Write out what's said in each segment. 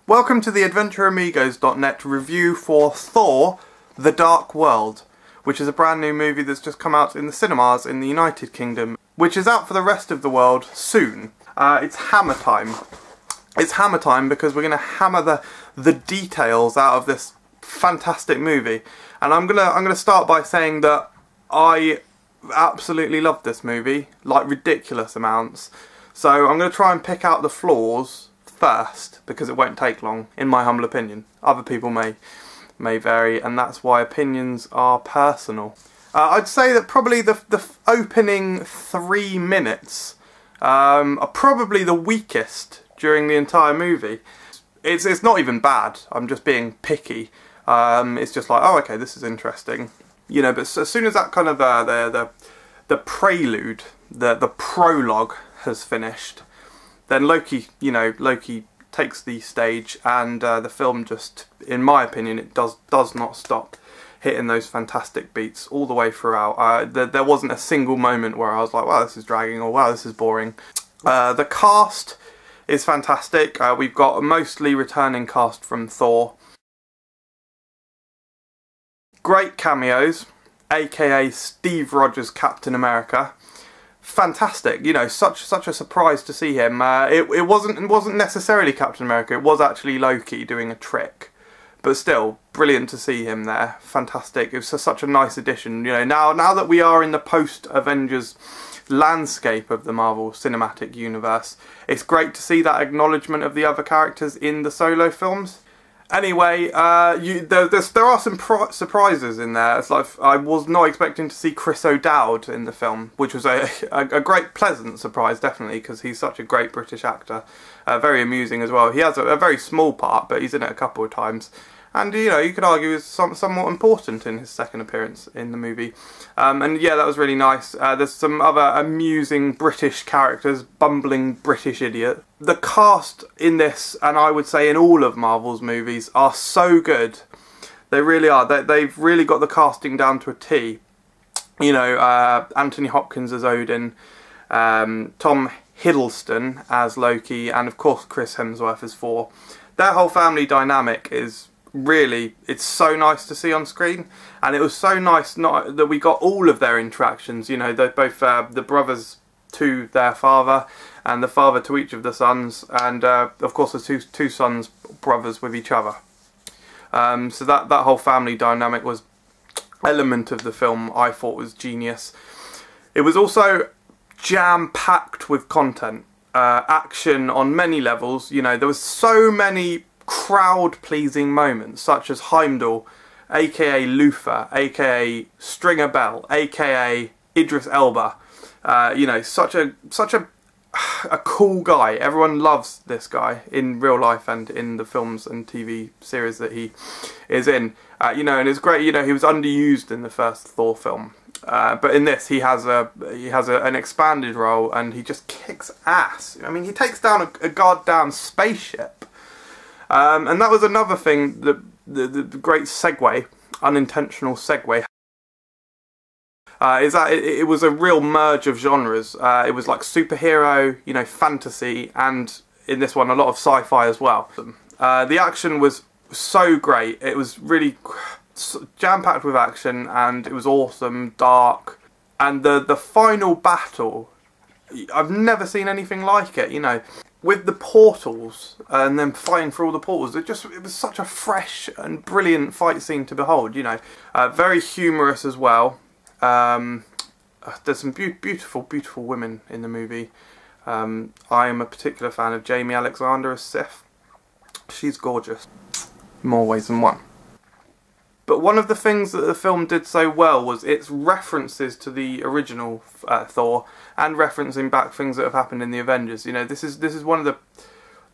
Welcome to the AdventureAmigos.net review for Thor The Dark World, which is a brand new movie that's just come out in the cinemas in the United Kingdom, which is out for the rest of the world soon. It's hammer time. It's hammer time because we're going to hammer the details out of this fantastic movie. And I'm gonna start by saying that I absolutely loved this movie, like ridiculous amounts. So I'm going to try and pick out the flaws first, because it won't take long, in my humble opinion. Other people may vary, and that's why opinions are personal. I'd say that probably the opening 3 minutes are probably the weakest during the entire movie. It's not even bad, I'm just being picky. It's just like, oh okay, this is interesting. You know, but as soon as that kind of the prelude, the prologue has finished, then Loki takes the stage, and the film just, in my opinion, it does not stop hitting those fantastic beats all the way throughout. There wasn't a single moment where I was like, wow, this is dragging, or wow, this is boring. The cast is fantastic. We've got a mostly returning cast from Thor. Great cameos, aka Steve Rogers Captain America. Fantastic, you know, such a surprise to see him. It wasn't necessarily Captain America, it was actually Loki doing a trick, but still brilliant to see him there. Fantastic. It was such a nice addition. You know, now that we are in the post-Avengers landscape of the Marvel Cinematic Universe, it's great to see that acknowledgement of the other characters in the solo films. Anyway, there are some surprises in there. It's like, I was not expecting to see Chris O'Dowd in the film, which was a great, pleasant surprise, definitely, because he's such a great British actor. Very amusing as well. He has a very small part, but he's in it a couple of times. And, you know, you could argue is somewhat important in his second appearance in the movie. And yeah, that was really nice. There's some other amusing British characters, bumbling British idiot. The cast in this, and I would say in all of Marvel's movies, are so good. They really are. They've really got the casting down to a T. You know, Anthony Hopkins as Odin, Tom Hiddleston as Loki, and of course Chris Hemsworth as Thor. Their whole family dynamic is really, it's so nice to see on screen, and it was so nice that we got all of their interactions. You know, they're both the brothers to their father, and the father to each of the sons, and of course the two sons brothers with each other. So that whole family dynamic was element of the film I thought was genius. It was also jam-packed with content, action on many levels. You know, there was so many crowd-pleasing moments, such as Heimdall, aka Luther, aka Stringer Bell, aka Idris Elba. You know, such a cool guy. Everyone loves this guy in real life and in the films and TV series that he is in. You know, and it's great. You know, he was underused in the first Thor film, but in this he has an expanded role, and he just kicks ass. I mean, he takes down a goddamn spaceship. And that was another thing, the great segue, unintentional segue, is that it was a real merge of genres. It was like superhero, you know, fantasy, and in this one a lot of sci-fi as well. The action was so great. It was really jam-packed with action, and it was awesome, dark, and the final battle, I've never seen anything like it, you know. With the portals, and then fighting through all the portals, it was such a fresh and brilliant fight scene to behold, you know. Very humorous as well. There's some beautiful women in the movie. I am a particular fan of Jamie Alexander as Sif. She's gorgeous, in more ways than one. But one of the things that the film did so well was its references to the original Thor, and referencing back things that have happened in the Avengers. You know, this is one of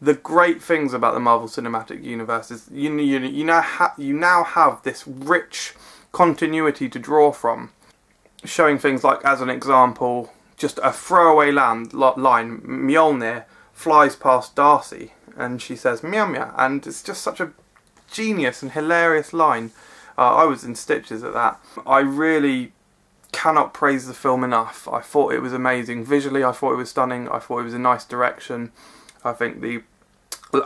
the great things about the Marvel Cinematic Universe is you now have this rich continuity to draw from, showing things like, as an example, just a throwaway line, Mjolnir flies past Darcy and she says meow meow, and it's just such a genius and hilarious line. I was in stitches at that. I really cannot praise the film enough. I thought it was amazing. Visually, I thought it was stunning. I thought it was a nice direction. I think the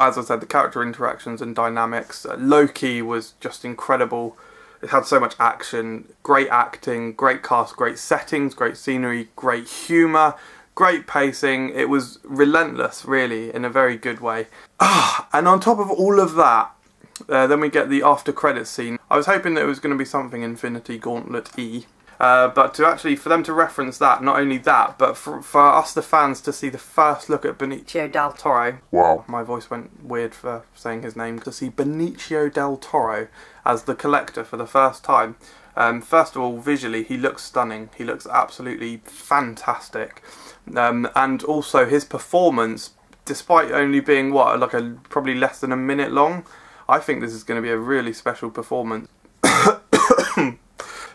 As I said, the character interactions and dynamics. Loki was just incredible. It had so much action, great acting, great cast, great settings, great scenery, great humour, great pacing. It was relentless, really, in a very good way. And on top of all of that, then we get the after credits scene. I was hoping that it was going to be something Infinity Gauntlet-y. But for them to reference that, not only that, but for us the fans to see the first look at Benicio del Toro. Wow, my voice went weird for saying his name. To see Benicio del Toro as the Collector for the first time. First of all, visually, he looks stunning. He looks absolutely fantastic. And also his performance, despite only being, what, like probably less than a minute long, I think this is going to be a really special performance.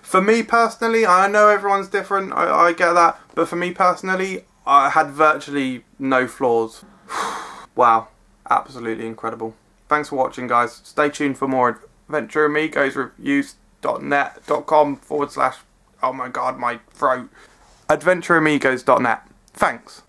For me personally, I know everyone's different, I get that, but for me personally, I had virtually no flaws. Wow, absolutely incredible. Thanks for watching, guys. Stay tuned for more Adventure Amigos reviews.net.com/ oh my god, my throat. AdventureAmigos.net. Thanks.